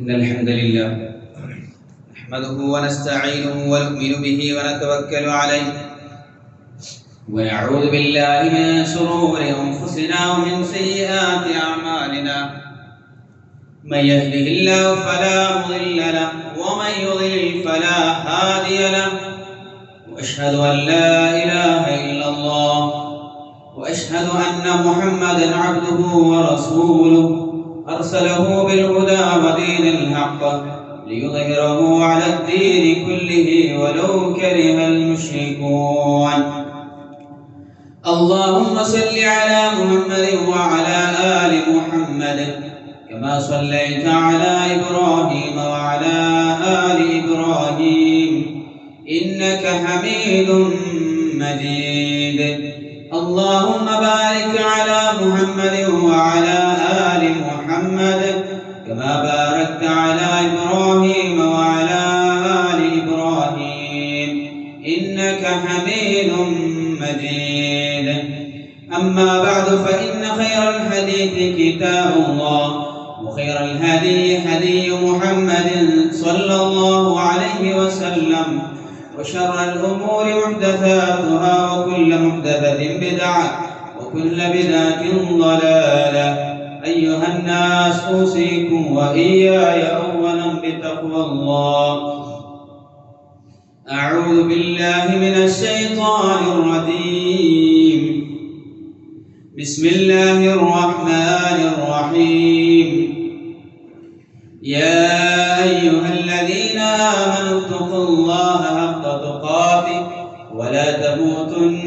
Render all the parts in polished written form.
إن الحمد لله نحمده ونستعينه ونؤمن به ونتوكل عليه ونعوذ بالله من شرور أنفسنا ومن سيئات أعمالنا من يهده الله فلا مضل له ومن يضلل فلا هادي له وأشهد أن لا إله إلا الله وأشهد أن محمدا عبده ورسوله أرسله بالهدى ودين الحق ليظهره على الدين كله ولو كره المشركون. اللهم صل على محمد وعلى آل محمد كما صليت على إبراهيم وعلى آل إبراهيم إنك حميد مجيد. اللهم بارك على محمد وعلى آل محمد كما باركت على إبراهيم وعلى آل إبراهيم إنك حميد مجيد. أما بعد فإن خير الحديث كتاب الله وخير الهدي هدي محمد صلى الله عليه وسلم وشر الأمور محدثاتها وكل محدثة بدعة وكل بدعة ضلالة. أيها الناس أوصيكم وإياي أولا بتقوى الله. أعوذ بالله من الشيطان الرجيم. بسم الله الرحمن الرحيم. يا أيها الذين آمنوا اتقوا الله حق تقاته ولا تموتن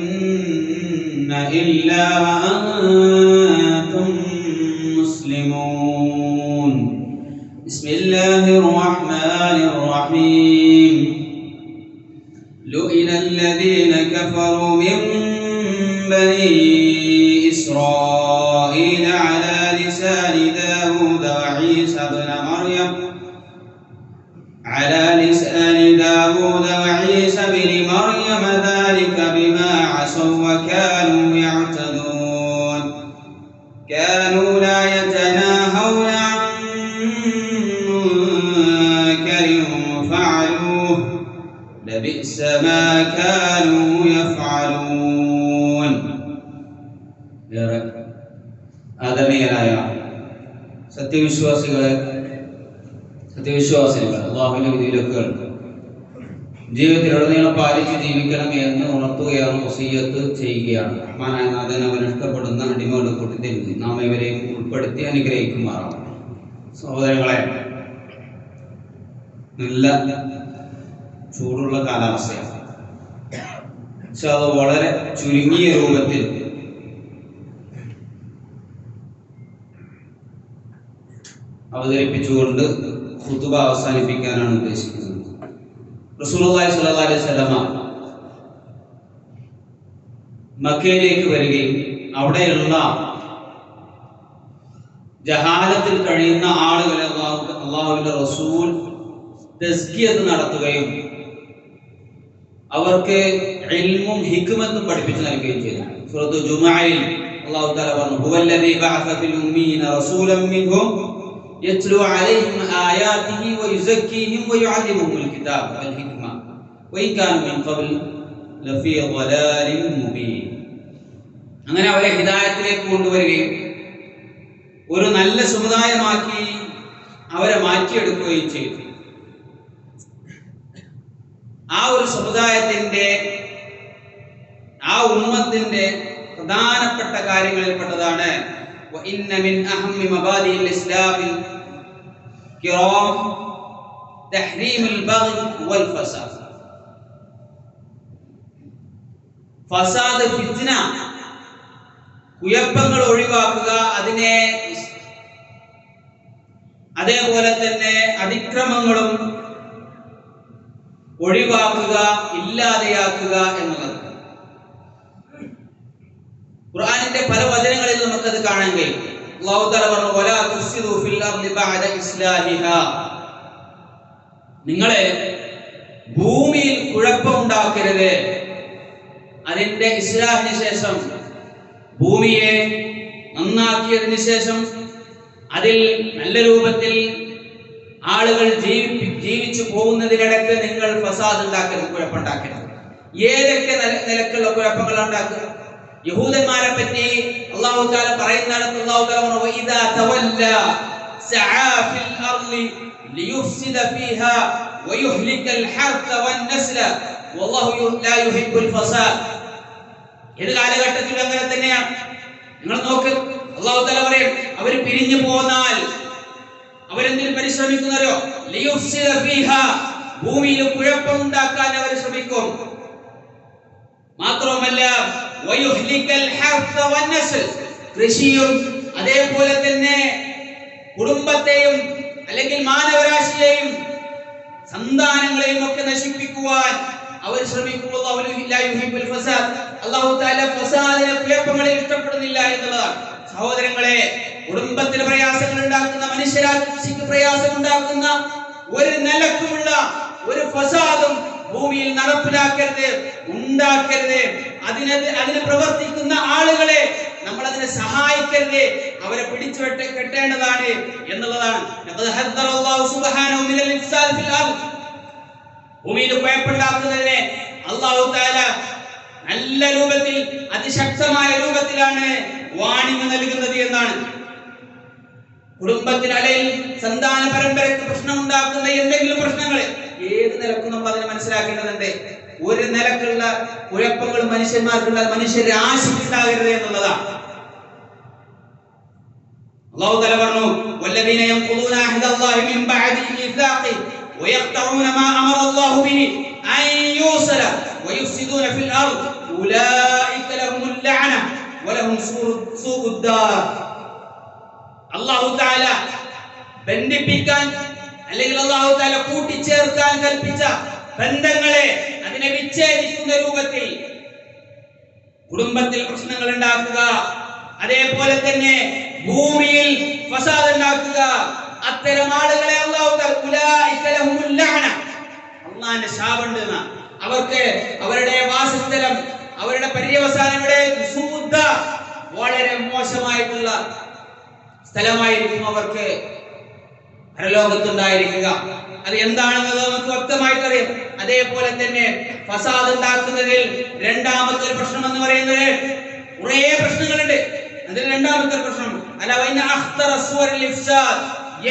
إلا وأنتم مسلمون. بسم الله الرحمن الرحيم. لئن الذين كفروا من بني إسرائيل على لسان داود وعيسى بن مريم ذلك بما عصوا وكانوا يعتدون. كانوا لا يتناهون عن منكر فعلوه لبئس ما كانوا يفعلون. ആദമീയരായ സത്യവിശ്വാസികളെ അല്ലാഹുവിന്റെ വിധിവിലക്കുകൾ ജീവിതത്തിലുടനീളം പാലിച്ച് ജീവിക്കണം എന്ന് ഉണർത്തുകയാണ്, വസിയ്യത്ത് ചെയ്യുകയാണ്. റഹ്മാനായ നാഥൻ അവൻ ഇഷ്ടപ്പെടുന്ന അടിമകളുടെ കൂട്ടത്തിൽ നാം ഇവരെയും ഉൾപ്പെടുത്തി അനുഗ്രഹിക്കുമാറാണ്. സഹോദരങ്ങളെ, നല്ല ചൂടുള്ള കാലാവസ്ഥയാണ്. പക്ഷെ അത് വളരെ ചുരുങ്ങിയ രൂപത്തിൽ അവതരിപ്പിച്ചുകൊണ്ട് ഖുതുബ അവസാനിപ്പിക്കാനാണ് ഉദ്ദേശിക്കുന്നത്. റസൂലുള്ളാഹി സ്വല്ലല്ലാഹു അലൈഹി വസല്ലമ മക്കയിലേക്ക് വരികയും അവിടെയുള്ള ജഹാലത്തിൽ കഴിയുന്ന ആളുകളെ അല്ലാഹുവിന്റെ റസൂൽ തസ്കിയത്ത് നടത്തുകയും അവർക്ക് ഇൽമും ഹിക്മത്തും പഠിപ്പിച്ചു നൽകുകയും ചെയ്തു. സൂറത്ത് ജുമുഅയിൽ അല്ലാഹു തആല പറഞ്ഞു, ഹുവല്ലദീ ബഅസ ഫിൽ ഉമ്മീന റസൂലൻ മിൻഹും യത്ലു അലൈഹിം ആയാതിഹി വയുസക്കീഹിം വയുഅല്ലിമുഹുൽ കിതാബ വൽ ഹിക്മ വഇൻ കാനൂ മിൻ ഖബ്ൽ ലഫീ ളലാലിൻ മുബീൻ. അങ്ങനെ അവരെ ഹിദായത്തിലേക്ക് കൊണ്ടുവരികയും ഒരു നല്ല സമുദായമാക്കി അവരെ മാറ്റിയെടുക്കുകയും ചെയ്തു. ആ ഒരു സമുദായത്തിന്റെ, ആ ഉമ്മത്തിന്റെ പ്രധാനപ്പെട്ട കാര്യങ്ങളിൽപ്പെട്ടതാണ് وإن من أهم مبادئ الإسلام الكرام تحريم البغي والفساد. ഫസാദ്, ഫിത്ന, കുഴപ്പങ്ങൾ ഒഴിവാക്കുക, അതിനെ അതേപോലെ തന്നെ അതിക്രമങ്ങളും ഒഴിവാക്കുക, ഇല്ലാതെയാക്കുക എന്നുള്ളത്. ഖുർആനിന്റെ പല വചനങ്ങളിൽ നമുക്കത് കാണാൻ കഴിയും. അല്ലാഹു തആല പറഞ്ഞു, വലാ തുഫ്സിദു ഫിൽ അർളി ബഅദ ഇസ്ലാഹിഹാ. നിങ്ങൾ ഭൂമിയിൽ കുഴപ്പമുണ്ടാക്കരുത്. അതിന്റെ ഇസ്ലാഹിന് ശേഷം, ഭൂമിയെ നന്നാക്കിയതിനു ശേഷം അതിൽ നല്ല രൂപത്തിൽ ആളുകൾ ജീവിച്ചു പോകുന്നതിനിടയ്ക്ക് നിങ്ങൾ ഫസാദ് ഉണ്ടാക്കരുത്, കുഴപ്പമുണ്ടാക്കരുത്. ഏതൊക്കെ നിലക്കുള്ള കുഴപ്പങ്ങൾ ഉണ്ടാക്കുക? യഹൂദന്മാരെ പറ്റി അല്ലാഹു തആല പറയുന്നിടത്ത് അല്ലാഹു തആല പറഞ്ഞു വഇദാ തവല്ല സആ ഫിൽ അർളി ലിയുഫ്സിദ ഫീഹാ വയുഹ്ലികൽ ഹർത വന്നസ്ല വല്ലാഹു ലാ യുഹിബ്ബുൽ ഫസാദ്. ഏത് കാലഘട്ടത്തിലും അങ്ങനെ തന്നെയാണ്. നിങ്ങൾ നോക്ക്, അല്ലാഹു തആല പറയും അവർ പിരിഞ്ഞു പോന്നാൽ അവരെന്തിനു പരിശ്രമിക്കുന്നവരോ ലിയുഫ്സിദ ഫീഹാ, ഭൂമിയിൽ കുഴപ്പമുണ്ടാക്കാൻ അവർ ശ്രമിക്കും. മാത്രമല്ല വയുഹ്ലികൽ ഹർത വന്നസ്ൽ, കൃഷിയും അതേപോലെ തന്നെ കുടുംബത്തെയും അല്ലെങ്കിൽ മാനവരാശിയെയും സന്താനങ്ങളെയും ഒക്കെ നശിപ്പിക്കുവാൻ അവർ ശ്രമിക്കും. അല്ലാഹു തആല ഫസാദിനെ, കുഴപ്പങ്ങളെ ഇഷ്ടപ്പെടുന്നില്ല എന്നുള്ളതാണ്. സഹോദരങ്ങളെ, കുടുംബത്തിന് പ്രയാസങ്ങൾ ഉണ്ടാക്കുന്ന, മനുഷ്യരാശിക്ക് പ്രയാസം ഉണ്ടാക്കുന്ന ഒരു നിലക്കുമുള്ള ഒരു ഫസാദും ഭൂമിയിൽ നടപ്പിലാക്കരുത്, ഉണ്ടാക്കരുത്. അതിന് പ്രവർത്തിക്കുന്ന ആളുകളെ നമ്മൾ അതിനെ സഹായിക്കരുത്, അവരെ പിടിച്ചു കെട്ടേണ്ടതാണ് എന്നുള്ളതാണ്. ഭൂമിയിൽ കുഴപ്പമുണ്ടാക്കുന്നതിനെ അല്ലാഹു തആല നല്ല രൂപത്തിൽ, അതിശക്തമായ രൂപത്തിലാണ് വാണിംഗ് നൽകുന്നത് എന്നാണ്. കുടുംബത്തിന് അല്ലെങ്കിൽ സന്താന പരമ്പരയ്ക്ക് പ്രശ്നം ഉണ്ടാക്കുന്ന എന്തെങ്കിലും പ്രശ്നങ്ങൾ ഏത് നിലക്കും നമ്മൾ അതിനെ മനസ്സിലാക്കേണ്ടതുണ്ട്. ഒരു നിലക്കുള്ള കുഴപ്പങ്ങൾ മനുഷ്യന്മാർക്കുള്ള, മനുഷ്യരാശിക്കുണ്ടാകരുത് എന്നുള്ളതാണ്. അല്ലാഹു തആല പറഞ്ഞു വല്ലദീന യൻഖുദൂന അഹ്ദല്ലാഹി മിൻ ബഅദി മീസാഖി വയഖ്തഊന മാ അമറ അല്ലാഹു ബിഹി അൻ യൂസല വയുഫ്സിദൂന ഫിൽ അർദ് ഉലൈക ലഹുമുൽ ലഅന വലഹും സൂഉദ്ദാർ. അല്ലാഹു തആല ബന്ധിപ്പിക്കാൻ അല്ലെങ്കിൽ അല്ലാഹു തആല കൂട്ടിച്ചേർക്കാൻ കൽപ്പിച്ച ബന്ധങ്ങളെ അതിനെ വിച്ഛേദിക്കുന്ന രൂപത്തിൽ കുടുംബത്തിൽ പ്രശ്നങ്ങൾ ഉണ്ടാക്കുക, അതേപോലെ തന്നെ ഭൂമിയിൽ ഫസാദ് ഉണ്ടാക്കുക, അത്തരം ആളുകളെ അല്ലാഹു തആല ഉലൈക ലഹുമുൽ ലഅന, അല്ലാഹുവിന്റെ ശാപമുണ്ട്. അവർക്ക് അവരുടെ വാസസ്ഥലം, അവരുടെ പര്യവസാനം ഇവിടെ വളരെ മോശമായിട്ടുള്ള സ്ഥലമായിരിക്കും അവർക്ക് പരലോകത്തുണ്ടായിരിക്കുക. അത് എന്താണെന്നത് നമുക്ക് വ്യക്തമായിട്ട് അറിയാം. അതേപോലെ തന്നെ ഫസാദ് ഉണ്ടാക്കുന്നതിൽ രണ്ടാമത്തെ ഒരു പ്രശ്നം എന്ന് പറയുന്നത്, കുറേ പ്രശ്നങ്ങളുണ്ട്. അതിൽ രണ്ടാമത്തെ പ്രശ്നം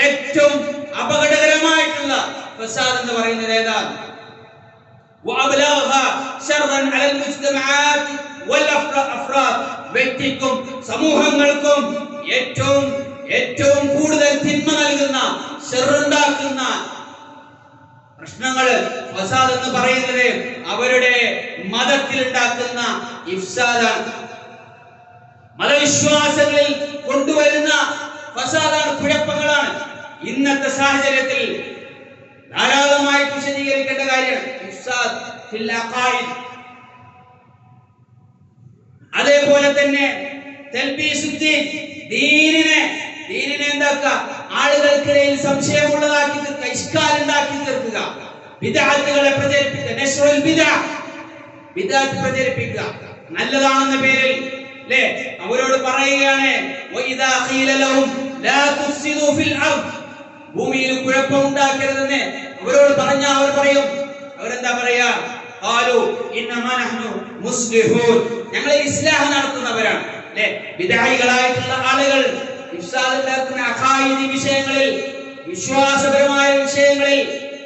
ഏറ്റവും അപകടകരമായിട്ടുള്ള ഫസാദ് എന്ന് പറയുന്നത് ഏതാണ്? വ്യക്തിക്കും സമൂഹങ്ങൾക്കും ഏറ്റവും കൂടുതൽ തിന്മ നൽകുന്ന, ശർറുണ്ടാക്കുന്ന പ്രശ്നങ്ങൾ, ഫസാദ് എന്ന് പറയുന്നത് അവരുടെ മതത്തിൽ ഉണ്ടാക്കുന്ന ഇഫ്സാദാണ്. മതവിശ്വാസങ്ങളിൽ കൊണ്ടുവരുന്ന ഫസാദാണ്, കുഴപ്പങ്ങളാണ്. ഇന്നത്തെ സാഹചര്യത്തിൽ ധാരാളമായിട്ട് വിശദീകരിക്കേണ്ട കാര്യമാണ് ഇഫ്സാദ് ഫിൽ അഖായിദ്. അതേപോലെ തന്നെ തൽബീസുദ്ദീൻ, ദീനിനെ എന്താക്കുക, ആളുകൾക്കിടയിൽ സംശയമുള്ളതാക്കി തീർക്കുക, ഇഷ്കാലുണ്ടാക്കി തീർക്കുക, ബിദ്അത്തുകളെ പ്രചരിപ്പിക്കുക, നശ്റുൽ ബിദ്അത്ത് പ്രചരിപ്പിക്കുക, നല്ലതാണെന്ന പേരിൽ അല്ലേ അവരോട് പറയുകയാണ് വഇദാ ഖീല ലഹും ലാ തുഫ്സിദു ഫിൽ അർദ്, ഭൂമിയിൽ കുഴപ്പമുണ്ടാക്കരുതെന്ന് അവരോട് പറഞ്ഞാൽ അവർ പറയും, അവരെന്താ പറയാ, ഖാലു ഇന്നമാ നഹ്നു മുസ്ലിഹൂൻ, ഞങ്ങൾ ഇസ്ലാഹ് നടത്തുന്നവരാണ്. അല്ലേ, ബിദ്അയികളായിട്ടുള്ള ആളുകൾ, ഇഫ്സാദ് ഉണ്ടാക്കുന്ന അഖായിദി വിഷയങ്ങളിൽ, വിശ്വാസപരമായ വിഷയങ്ങളിൽ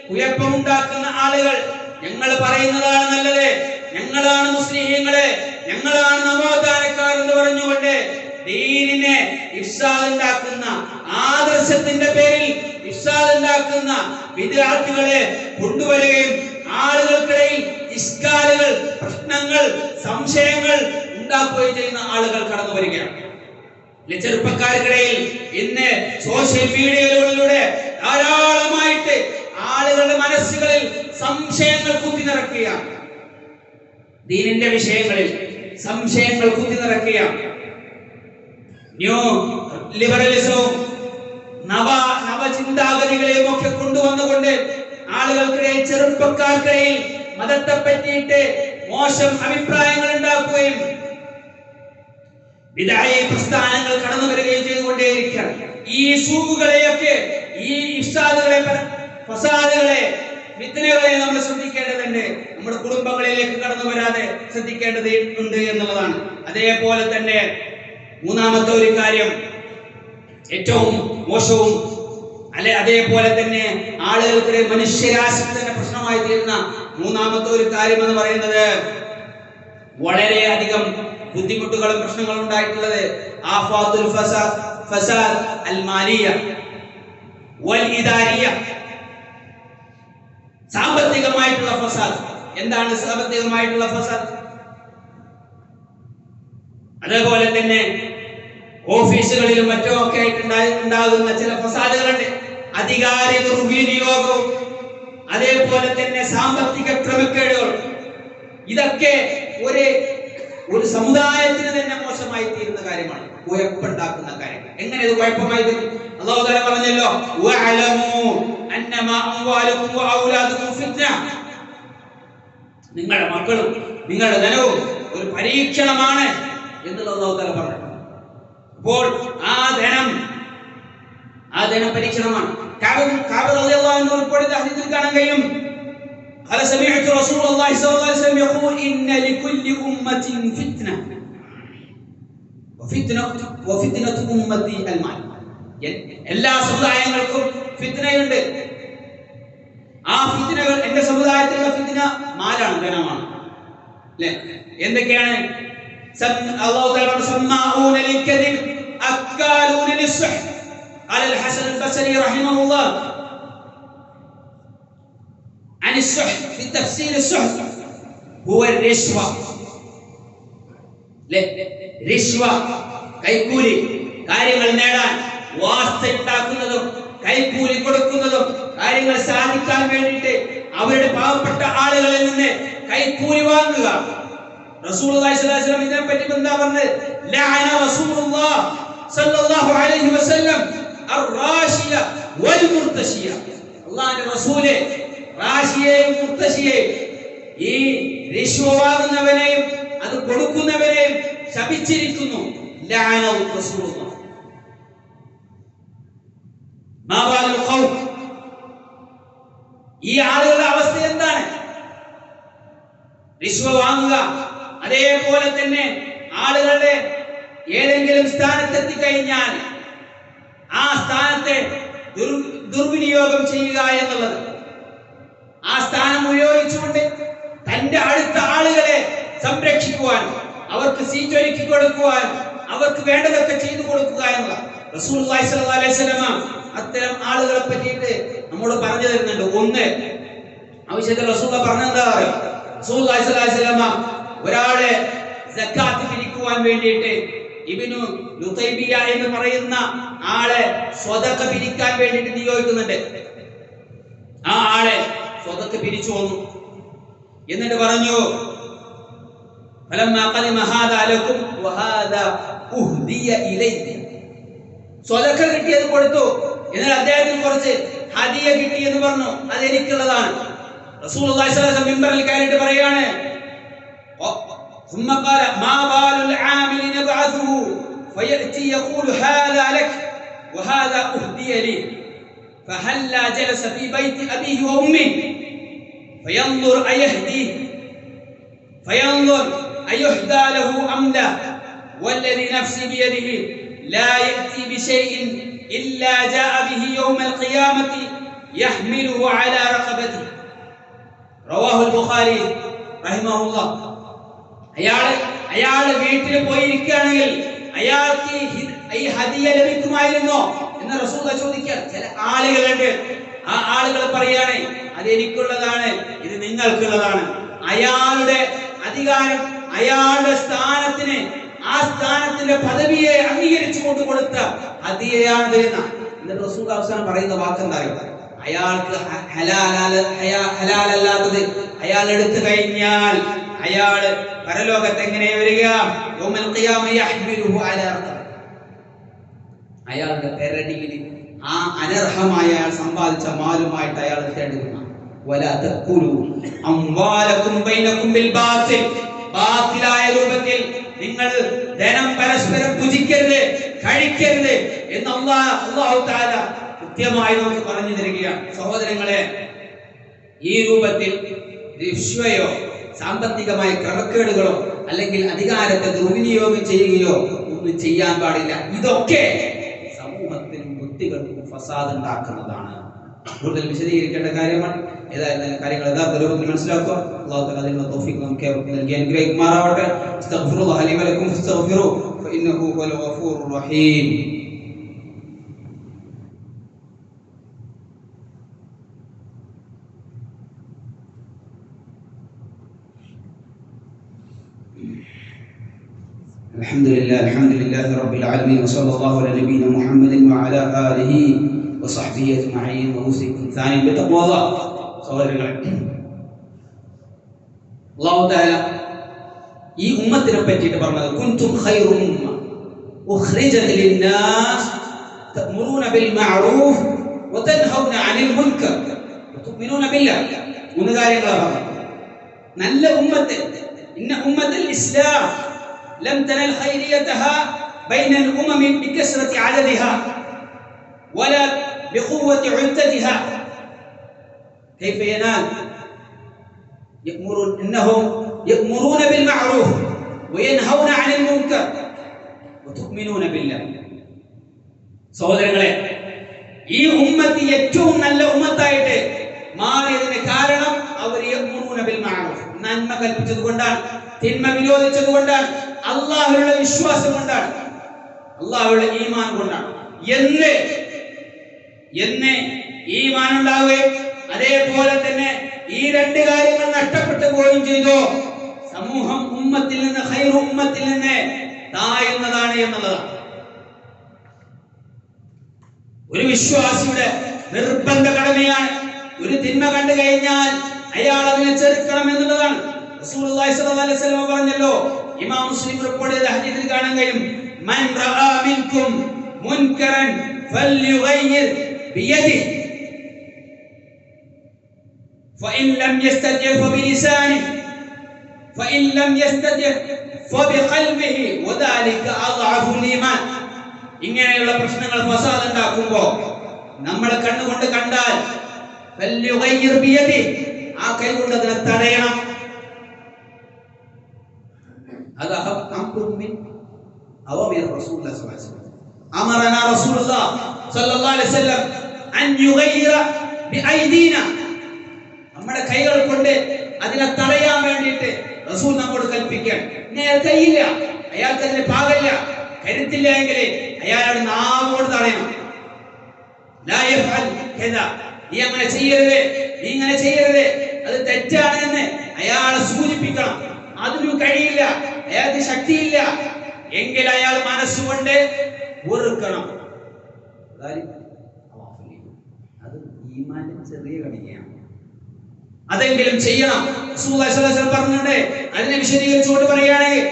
കുഴപ്പമുണ്ടാക്കുന്ന ആളുകൾ, ഞങ്ങൾ പറയുന്നതാണ് നല്ലത്, ഞങ്ങളാണ് മുസ്ലിഹീങ്ങള്, ഞങ്ങളാണ് നവോത്ഥാനക്കാർ എന്ന് പറഞ്ഞുകൊണ്ട് ദീനിനെ ഇഫ്സാദ് ഉണ്ടാക്കുന്ന, ആദർശത്തിന്റെ പേരിൽ ഇഫ്സാദ് ഉണ്ടാക്കുന്ന ബിദ്അത്തുകളെ കൊണ്ടുവരികയും ആളുകൾക്കിടയിൽ ഇഷ്കാലുകൾ, പ്രശ്നങ്ങൾ, സംശയങ്ങൾ ഉണ്ടാക്കുകയും ചെയ്യുന്ന ആളുകൾ കടന്നു വരികയാണ്. ചെറുപ്പക്കാർക്കിടയിൽ ഇന്ന് സോഷ്യൽ മീഡിയകളിലൂടെ ധാരാളമായിട്ട് ആളുകളുടെ മനസ്സുകളിൽ സംശയങ്ങൾ കുത്തി നിറയ്ക്കുകയാണ്. ദീനിന്റെ വിഷയങ്ങളിൽ സംശയങ്ങൾ കുത്തി നിറയ്ക്കുകയാണ്. ന്യൂ ലിബറലിസവും നവചിന്താഗതികളെയും ഒക്കെ കൊണ്ടുവന്നുകൊണ്ട് ആളുകൾക്കിടയിൽ, ചെറുപ്പക്കാർക്കിടയിൽ മതത്തെ പറ്റിയിട്ട് മോശം അഭിപ്രായങ്ങൾ ഉണ്ടാക്കുകയും ബിദ്അഈ പ്രസ്ഥാനങ്ങൾ കടന്നു വരികയും ചെയ്തുകൊണ്ടേയിരിക്കുകയാണ്. ഈ സൂഖുകളെയൊക്കെ ഈ ഇഫ്സാദുകളെ, ഫസാദുകളെ, ഫിത്നകളെ നമ്മൾ ശ്രദ്ധിക്കേണ്ടതുണ്ട്. നമ്മുടെ കുടുംബങ്ങളിലേക്ക് കടന്നു വരാതെ ശ്രദ്ധിക്കേണ്ടതുണ്ട് എന്നുള്ളതാണ്. അതേപോലെ തന്നെ മൂന്നാമത്തെ ഒരു കാര്യം, ഏറ്റവും മോശവും അതേപോലെ തന്നെ ആളുകൾക്കിടെ മനുഷ്യരാശിക്ക് തന്നെ പ്രശ്നമായി തീരുന്ന മൂന്നാമത്തെ ഒരു കാര്യം എന്ന് പറയുന്നത്, വളരെയധികം ബുദ്ധിമുട്ടുകളും പ്രശ്നങ്ങളും ഉണ്ടായിട്ടുള്ളത് ആഫാത്തുൽ ഫസാദ് അൽ മാലിയ വൽ ഇദാരിയ, സാമ്പത്തികമായിട്ടുള്ള ഫസാദ്. എന്താണ് സാമ്പത്തികമായിട്ടുള്ള ഫസാദ്? അതേപോലെ തന്നെ ഓഫീസുകളിലും മറ്റും ഒക്കെ ആയിട്ട് ഉണ്ടാകുന്ന ചില ഫസാദുകളുണ്ട്. അധികാര ദുർവിനിയോഗവും അതേപോലെ തന്നെ സാമ്പത്തിക ക്രമക്കേടുകൾ, ഇതൊക്കെ ഒരു സമുദായത്തിന് തന്നെ മോശമായി തീരുന്ന കാര്യമാണ്, കുഴപ്പമുണ്ടാക്കുന്ന കാര്യങ്ങൾ. എങ്ങനെ ഇത് കുഴപ്പമായി തീരും? അല്ലാഹു തആല പറഞ്ഞല്ലോ, വഅലമു അന്നമാ അംവാലുകും വഔലാദുകും ഫിത്ന, നിങ്ങളുടെ മക്കളും നിങ്ങളുടെ ധനവും ഒരു പരീക്ഷണമാണ് എന്ന് അല്ലാഹു തആല പറഞ്ഞു. അപ്പോൾ ആ ധനം പരീക്ഷണമാണ്. കഅബ് റളിയല്ലാഹു അൻഹു റിപ്പോർട്ട് ചെയ്ത ഹദീസിൽ കാണാൻ കഴിയും, قال سمعت رسول الله صلى الله عليه وسلم يقول إن لكل أمة فتنة وفتنة أمتي المال. എല്ലാ സമുദായങ്ങൾക്കും ഫിത്നയുണ്ട്. ആ ഫിത്നകൾ, എന്റെ സമുദായത്തിലുള്ള ഫിത്ന മാലാണ്, ധനമാണ്. അല്ലേ? എന്തൊക്കെയാണ്? അല്ലാഹു തആല സമ്മാഊന ലിൽകദിബ് അക്കാലൂന ലിസ്സുഹ്. ഖാല അൽ ഹസൻ അൽ ബസരി റഹിമഹുല്ലാഹ് عن السحت في تفسير السحت هو الرشوة. رشوة കൈക്കൂലി, കാര്യങ്ങൾ നേടാൻ വാസ്ത ഉണ്ടാക്കുന്നതും കൈക്കൂലി കൊടുക്കുന്നതും, കാര്യങ്ങൾ സാധിക്കാൻ വേണ്ടിയിട്ട് അവരുടെ പാവപ്പെട്ട ആളുകളിൽ നിന്ന് കൈക്കൂലി വാങ്ങുക. റസൂലുള്ളാഹി സ്വല്ലല്ലാഹു അലൈഹി വസല്ലം ഇതിനെ പറ്റി എന്താ പറഞ്ഞത്? ലഅന റസൂലുള്ളാഹി സ്വല്ലല്ലാഹു അലൈഹി വസല്ലം അർ-റാശിയ വൽ മുർതശിയ. അല്ലാഹുവിന്റെ റസൂലേ റാശിയെയും മുർതശിയെയും, ഈ റിശ്വ വാങ്ങുന്നവനെയും അത് കൊടുക്കുന്നവനെയും ശപിച്ചിരിക്കുന്നു. ലഅന റസൂലുള്ളാഹി. മാ ബാലുൽ ഖൗം, ഈ ആളുകളുടെ അവസ്ഥ എന്താണ്? റിശ്വ വാങ്ങുക. അതേപോലെ തന്നെ ആളുകളുടെ ഏതെങ്കിലും സ്ഥാനത്തെത്തി കഴിഞ്ഞാൽ ആ സ്ഥാനത്തെ ദുർവിനിയോഗം ചെയ്യുക എന്നുള്ളത്, ആ സ്ഥാനം ഉപയോഗിച്ചുകൊണ്ട് തന്റെ അടുത്ത ആളുകളെ സംരക്ഷിക്കുവാൻ, അവർക്ക് സീറ്റ് ഒരുക്കി കൊടുക്കുവാൻ, അവർക്ക് വേണ്ടതൊക്കെ ചെയ്തു കൊടുക്കുക എന്നുള്ള റസൂലുള്ളാഹി സ്വല്ലല്ലാഹു അലൈഹി വസല്ലം അത്തരം ആളുകളെ പറ്റിയിട്ട് നമ്മോട് പറഞ്ഞു തരുന്നുണ്ട്. ഒന്ന്, ആവശ്യത്തിൽ റസൂലുള്ളാഹി പറഞ്ഞെന്താ അറിയോ? റസൂലുള്ളാഹി സ്വല്ലല്ലാഹു അലൈഹി വസല്ലം ഒരാളെ സക്കാത്ത് പിരിക്കുവാൻ വേണ്ടിയിട്ട് ഇബ്നു ലുതൈബിയ എന്ന് പറയുന്ന ആളെ സ്വതക്ക പിരിക്കാൻ വേണ്ടിയിട്ട് നിയോഗിക്കുന്നുണ്ട്. ആ ആളെ സ്വതക്ക പിരിച്ചു വന്നു. എന്നിട്ട് പറഞ്ഞു, ഫലമ്മാ ഖദിമ ഹാദാ ലക്കും വഹാദാ ഉഹ്ദിയ ഇലൈക. സ്വതക്ക കിട്ടിയത് കൊടുത്തു, എന്നാൽ അദ്ദേഹത്തിന് കുറച്ച് ഹദിയ കിട്ടി എന്ന് പറഞ്ഞു, അത് എനിക്കുള്ളതാണ്. റസൂലുള്ളാഹി സ്വല്ലല്ലാഹു അലൈഹി വസല്ലം മിമ്പറിൽ കയറിയിട്ട് പറയാണ്, ثم قال ما بال العامل نبعثه فيأتي يقول هذا لك وهذا أهدي لي فهلا جلس في بيت أبيه وأمه فينظر أيهدى له أم لا والذي نفسي بيده لا يأتي بشيء إلا جاء به يوم القيامة يحمله على رقبته. رواه البخاري رحمه الله. അയാള് വീട്ടിൽ പോയിരിക്കുകയാണെങ്കിൽ അയാൾക്ക് ഈ ഹദിയ ലഭിക്കുമായിരുന്നോ എന്ന് റസൂലുള്ളാഹി ചോദിക്കുക. ചില ആളുകളുണ്ട്, ആ ആളുകൾ പറയാണ്, അത് എനിക്കുള്ളതാണ്, ഇത് നിങ്ങൾക്കുള്ളതാണ്. അയാളുടെ അധികാരം, അയാളുടെ സ്ഥാനത്തിന്, ആ സ്ഥാനത്തിന്റെ പദവിയെ അംഗീകരിച്ചു കൊണ്ട് കൊടുത്ത ഹദിയയാണ് തരുന്ന. എന്നിട്ട് റസൂൽ അവസാനം പറയുന്ന വാക്കെന്താ അറിയോ? അയാൾക്ക് ഹലാലല്ലാത്തത് അയാൾ എടുത്തു കഴിഞ്ഞാൽ അയാള് പരലോകത്ത് എങ്ങനെ വരിക? യൗമൽ ഖിയാമ യഹ്മിലുഹു അലാ റഖബ. അയാളുടെ പെരടിയിൽ ആ അനർഹമായ അയാൾ സമ്പാദിച്ച മാലുമായിട്ട് അയാൾ എത്തേണ്ടതാണ്. വലാ തഖുലു അംവാലകും ബൈനകും ബിൽ ബാത്തിൽ. ബാത്തിലായ രൂപത്തിൽ നിങ്ങൾ ധനം പരസ്പരം ഭുജിക്കരുത്, കഴിക്കരുത് എന്ന് അല്ലാഹു തആല കൃത്യമായി നമുക്ക് പറഞ്ഞു തരികയാണ്. സഹോദരങ്ങളെ, ഈ രൂപത്തിൽ രിഷ്വയോ സാമ്പത്തികമായ ക്രമക്കേടുകളോ അല്ലെങ്കിൽ അധികാരത്തെ ദുർവിനിയോഗം ചെയ്യുകയോ ഒന്നും ചെയ്യാൻ പാടില്ല. ഇതൊക്കെ സമൂഹത്തിനും വ്യക്തികൾക്കും ഫസാദ് ഉണ്ടാക്കുന്നതാണ്. കൂടുതൽ വിശദീകരിക്കേണ്ട കാര്യമാണ്. ഏതായാലും കാര്യങ്ങൾ യഥാർത്ഥ രൂപത്തിൽ മനസ്സിലാക്കുക. അല്ലാഹു തആല അതിനുള്ള തൗഫീഖ് നമുക്ക് നൽകി അനുഗ്രഹിക്കുമാറാവട്ടെ. അസ്തഗ്ഫിറുല്ലാഹ ലി വലക്കും ഫസ്തഗ്ഫിറു ഫഇന്നഹു ഹുവൽ ഗഫൂറുർ റഹീം. الحمد لله رب العالمين وصلى الله على نبينا محمد وعلى آله وصحبه أجمعين وأوصيكم ثانيا بتقوى الله. സഹോദരങ്ങളെ, അല്ലാഹു തആല ഈ ഉമ്മത്തിനെ പറ്റിയിട്ട് പറഞ്ഞത് കുൻതും ഖൈറു ഉമ്മ ഉഖ്രിജത് ലിന്നാസ് തഅമുറൂന ബിൽ മഅറൂഫ് വതൻഹൗന അനിൽ മുൻകർ വതുഅ്മിനൂന ബില്ലാഹ്. മൂന്ന് കാര്യങ്ങളാണ് നല്ല ഉമ്മത്ത്. ഇന്ന ഉമ്മത്തുൽ ഇസ്ലാം لم تنل خيريتها بين الأمم بكثرة عددها ولا بقوة عدتها. كيف ينال؟ إنهم يأمرون بالمعروف وينهون عن المنكر وتؤمنون بالله. സഹോദരങ്ങളെ, ഈ ഉമ്മത്ത് ഏറ്റവും നല്ല ഉമ്മത്തായിട്ട് മാറിയതിന് കാരണം അവർ യഅ്മുറൂന ബിൽ മഅറൂഫ്, നന്മ കൽപ്പിച്ചതുകൊണ്ടാണ്, തിന്മ വിരോധിച്ചതുകൊണ്ടാണ്, അല്ലാഹുവിലുള്ള വിശ്വാസം കൊണ്ടാണ്, അല്ലാഹുവിലുള്ള ഈമാൻ കൊണ്ടാണ്. എന്ന് ഈമാൻ ഉണ്ടാവുകയും അതേപോലെ തന്നെ ഈ രണ്ട് കാര്യങ്ങൾ നഷ്ടപ്പെട്ടു പോവുകയും ചെയ്തു. സമൂഹം ഉമ്മത്തിൽ നിന്ന്, ഖൈറു ഉമ്മത്തിൽ നിന്ന് താഴുന്നതാണ് എന്നുള്ളതാണ്. ഒരു വിശ്വാസിയുടെ നിർബന്ധ കടമയാണ് ഒരു തിന്മ കണ്ടു കഴിഞ്ഞാൽ അയാൾ അതിനെ ചെറുക്കണം എന്നുള്ളതാണ്. റസൂലുള്ളാഹി സ്വല്ലല്ലാഹു അലൈഹി വസല്ലം പറഞ്ഞല്ലോ, ഇമാം മുസ്ലിം റിപ്പോർട്ട് ചെയ്ത ഹദീസിൽ കാണാൻ കഴിയും, മൻ റആ മിൻകും മുൻകറൻ ഫൽയുഗയ്യിർ ബിയദിഹി ഫഇൻ ലം യസ്തതി' ഫബിലിസാനിഹി ഫഇൻ ലം യസ്തതി' ഫബിഖൽബിഹി വദാലിക അദ്അഫുൽ ഈമാൻ. ഇങ്ങനെയുള്ള പ്രശ്നങ്ങൾ ഫസാദ് ഉണ്ടാക്കുമ്പോൾ നമ്മൾ കണ്ണുകൊണ്ട് കണ്ടാൽ ഫൽയുഗയ്യിർ ബിയദിഹി, ആ കൈ കൊണ്ട് അതിനെ തടയണം. هذا أمر من أوامر رسول الله صلى الله عليه وسلم. أمرنا رسول الله صلى الله عليه وسلم أن يغير بأيدينا. നമ്മുടെ കൈകൾ കൊണ്ട് അതിനെ തടയാൻ വേണ്ടിയിട്ട് റസൂൽ നമ്മോട് കൽപ്പിക്കുകയാണ്. നേരെ കൈയില്ല, അയാൾക്ക് അതിന് പാകില്ല, കരുത്തില്ല എങ്കിൽ അയാളുടെ നാവോട് തടയണം. ലാ യഫ്അൽ കദാ, നീ അങ്ങനെ ചെയ്യരുത്, നീ ഇങ്ങനെ ചെയ്യരുത്, അത് തെറ്റാണെന്ന് അയാളെ സൂചിപ്പിക്കണം. അതിനും കഴിയില്ല, അയാൾക്ക് ശക്തിയില്ല എങ്കിൽ അയാൾ മനസ്സുകൊണ്ട് വെറുക്കണം. അത് ഈമാനിന്റെ ചെറിയ കണികയാണ്. അതെങ്കിലും ചെയ്യണം. റസൂലുള്ളാഹി സ്വല്ലല്ലാഹു അലൈഹി വസല്ലം പറഞ്ഞിട്ടുണ്ട്. അതിനെ വിശദീകരിച്ചുകൊണ്ട് പറയുകയാണെങ്കിൽ,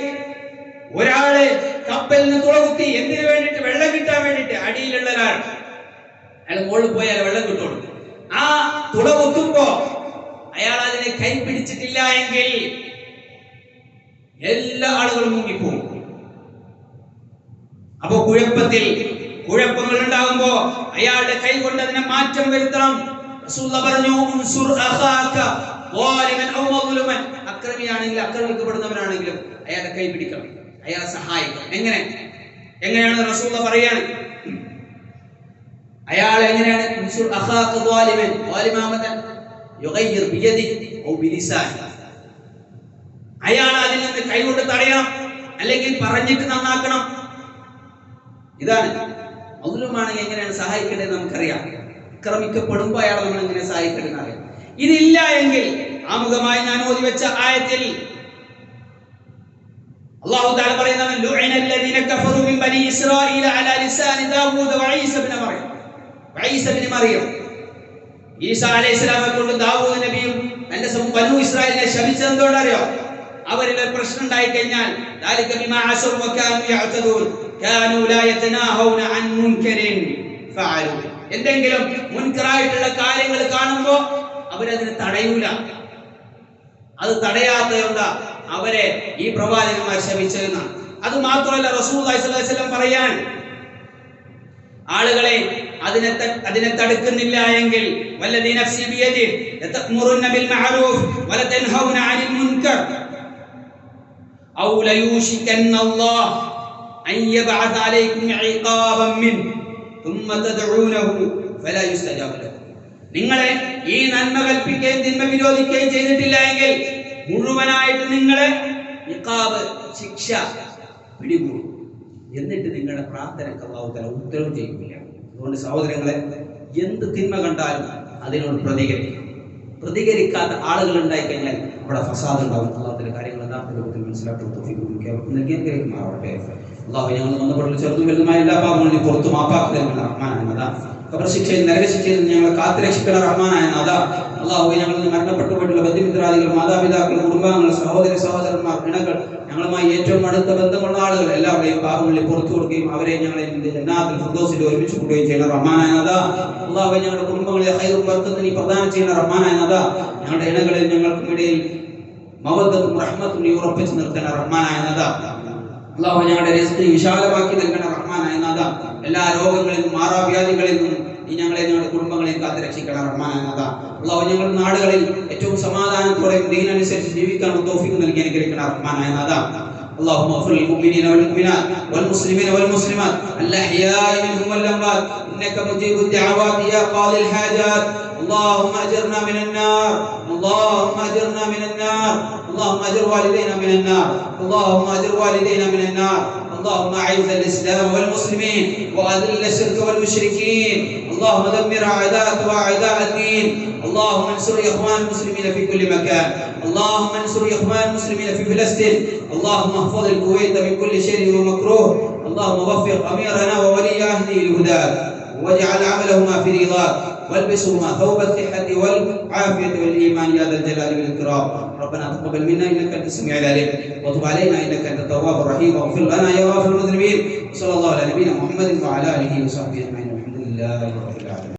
ഒരാള് കപ്പലിന് തുളകുത്തി എന്തിനു വേണ്ടിയിട്ട്? വെള്ളം കിട്ടാൻ വേണ്ടിയിട്ട്. അടിയിലുള്ള ഒരാൾ, അയാൾ മുകളിൽ പോയാൽ വെള്ളം കിട്ടുള്ളൂ. ആ തുളകുത്തുമ്പോ അയാൾ അതിനെ കൈ പിടിച്ചിട്ടില്ല എങ്കിൽ എല്ലാ ആളുകളും മുങ്ങിപ്പോകും. അപ്പൊ കുഴപ്പങ്ങൾ ഉണ്ടാകുമ്പോ അയാളുടെ കൈ കൊണ്ട് അതിനെ മാറ്റം വരുത്തണം. റസൂലുള്ളാഹി പറഞ്ഞു, ഉൻസുർ അഖാക ളാലിമൻ ഔ മദ്ലുമൻ. അക്രമിയാണെങ്കിലും ആക്രമിക്കപ്പെടുന്നവനാണെങ്കിലും അയാളുടെ കൈ പിടിക്കണം, അയാളെ സഹായിക്കണം. എങ്ങനെയാണ് റസൂലുള്ളാഹി പറയാണ്? അയാൾ എങ്ങനെയാണ്? ഉൻസുർ അഖാക ളാലിമൻ, ളാലിമാമതൻ യുഗയ്യിർ ബിയദിഹി ഔ ബിലിസാനിഹി. അയാൾ അതിൽ നിന്ന് കൈകൊണ്ട് തടയണം, അല്ലെങ്കിൽ പറഞ്ഞിട്ട് നന്നാക്കണം. ഇതാണ് മദ്ലൂമാണെങ്കിൽ എങ്ങനെയാണ് സഹായിക്കേണ്ടത് നമുക്കറിയാം. ആക്രമിക്കപ്പെടുമ്പോൾ അയാളെ നമ്മൾ എങ്ങനെ സഹായിക്കേണ്ടതെന്ന് അറിയാം. ഇതില്ല എങ്കിൽ ആമുഖമായി ഞാൻ ഓതി വെച്ച ആയത്തിൽ അല്ലാഹു തആല പറയുന്നത്, ലുഇന അല്ലദീന കഫറു മിൻ ബനി ഇസ്രായീല അലാ ലിസാനി ദാവൂദ വഈസ ഇബ്നു മറിയം. ഈസാ അലൈഹിസ്സലാമെ കൊണ്ട് ദാവൂദ് നബിയും തന്റെ ബനൂ ഇസ്രായേലിനെ ശപിച്ചത് എന്തുകൊണ്ടറിയോ? അവരിൽ ഒരു പ്രശ്നം ഉണ്ടായി കഴിഞ്ഞാൽ ദാലിക ബിമാ അസൗ വകാനൂ യഅ്തദൂൻ കാനൂ ലാ യതനാഹൗന അൻ മുൻകരിൻ ഫഅലൂ. എന്തെങ്കിലും മുൻകറായിട്ടുള്ള കാര്യങ്ങൾ കാണുമ്പോൾ അവരതിനെ തടയൂല. അത് തടയാത്തതുകൊണ്ട് അവരെ ഈ പ്രവാചകന്മാർ ശപിച്ചതെന്നാണ്. അത് മാത്രമല്ല, റസൂലുള്ളാഹി സ്വല്ലല്ലാഹു അലൈഹി വസല്ലം പറയാൻ, ആളുകളെ അതിനെ തടുക്കുന്നില്ല എങ്കിൽ വല്ലദീ നഫ്സി ബിയദിഹി ലതഅ്മുറുന്ന ബിൽ മഅറൂഫ് വലതൻഹൗന അനിൽ മുൻകർ ഔ ലയൂഷികന്ന അല്ലാഹ് അൻ യബ്അസ അലൈക്കും ഇഖാബൻ മിൻ ثم تدعونه فلا يستجاب لكم. നിങ്ങളെ ഈ നന്മ കൽപ്പിക്കുകയും തിന്മ വിരോധിക്കുകയും ചെയ്തിട്ടില്ല എങ്കിൽ മുഴുവനായിട്ട് നിങ്ങളെ ഇഖാബ് ശിക്ഷ പിടികൂടും. എന്നിട്ട് നിങ്ങളുടെ പ്രാർത്ഥനയ്ക്ക് അല്ലാഹു തആല ഉത്തരവ് ചെയ്യില്ല. അതുകൊണ്ട് സഹോദരങ്ങളെ, എന്ത് തിന്മ കണ്ടാലും അതിനോട് പ്രതികരിക്കാത്ത ആളുകൾ ഉണ്ടായി കഴിഞ്ഞാൽ അവിടെ ഫസാദ് ഉണ്ടാവും. അല്ലാഹുവിന്റെ കാര്യങ്ങൾ യഥാർത്ഥ രൂപത്തിൽ മനസ്സിലാക്കാൻ തൗഫീഖ് നൽകിയാവട്ടെ. അല്ലാഹു ഞങ്ങൾ ബന്ധപ്പെട്ട ചെറുതും വലുതുമായ എല്ലാ പാപങ്ങളും പുറത്തു മാപ്പാക്കി തരുന്ന റഹ്മാനായ നാഥാ, ഖബർ ശിക്ഷയിൽ നരകശിക്ഷയിൽ ഞങ്ങളെ കാത്തു രക്ഷിക്കുന്ന റഹ്മാനായ നാഥാ, അല്ലാഹു ഞങ്ങൾ മരണപ്പെട്ടു പോയിട്ടുള്ള ബന്ധുമിത്രാദികൾ, മാതാപിതാക്കൾ, കുടുംബാംഗങ്ങൾ, സഹോദരന്മാർ, ഇണകൾ, ഞങ്ങളുമായി ഏറ്റവും അടുത്ത ബന്ധമുള്ള ആളുകൾ എല്ലാവരുടെയും പാപങ്ങളിൽ പുറത്തു കൊടുക്കുകയും അവരെ ഞങ്ങളെ ജന്നാത്തുൽ ഫിർദൗസിൽ ഒരുമിച്ച് കൊണ്ടുപോയി ചെയ്യുന്ന റഹ്മാനായ നാഥാ, അല്ലാഹു ഞങ്ങളുടെ കുടുംബങ്ങളെ ഖൈറും ബർക്കത്തും നീ പ്രദാനം ചെയ്യുന്ന റഹ്മാനായ നാഥാ, ഞങ്ങളുടെ ഇണകളിൽ ഞങ്ങൾക്കും ഇടയിൽ മവദ്ദത്തും റഹ്മത്തും നീ ഉറപ്പിച്ചു നിർത്തുന്ന റഹ്മാനായ നാഥാ, അല്ലാഹു ഞങ്ങളുടെ റിസ്ക് വിശാലമാക്കി നൽകുന്ന റഹ്മാനായ നാഥാ, എല്ലാ രോഗങ്ങളിൽ നിന്നും മാറാവ്യാധികളിൽ നിന്നും നീ ഞങ്ങളെ ഞങ്ങളുടെ കുടുംബങ്ങളെയും കാത്തു രക്ഷിക്കണം റഹ്മാനായ നാഥാ, അല്ലാഹു ഞങ്ങളുടെ നാടുകളിൽ ഏറ്റവും സമാധാനത്തോടെയും ദീനനുസരിച്ച് ജീവിക്കാനുള്ള തൗഫീഖ് നൽകി അനുഗ്രഹിക്കണം റഹ്മാനായ നാഥാ. اللهم اغفر للمؤمنين والمؤمنات والمسلمين والمسلمات الأحياء منهم والأموات إنك مجيب الدعوات يا قاضي الحاجات. اللهم أجرنا من النار، اللهم أجرنا من النار، اللهم أجر والدينا من النار، اللهم أجر والدينا من النار. اللهم أعز الإسلام والمسلمين وأذل الشرك والمشركين. اللهم دمر أعداءك وأعداء الدين. اللهم انصر إخوان المسلمين في كل مكان. اللهم انصر إخوان المسلمين في فلسطين. اللهم احفظ الكويت من كل شر ومكروه. اللهم وفق أميرنا وولي عهده لهداك واجعل عملهما في رضاك والبسهما ثوب الصحة والعافية والإيمان يا ذا الجلال والإكرام. ربنا تقبل منا إنك أنت السميع العليم وتب علينا إنك أنت التواب الرحيم واغفر لنا يا غافر المذنبين. صلى الله على نبينا محمد وعلى آله وصحبه أجمعين. الحمد لله رب العالمين.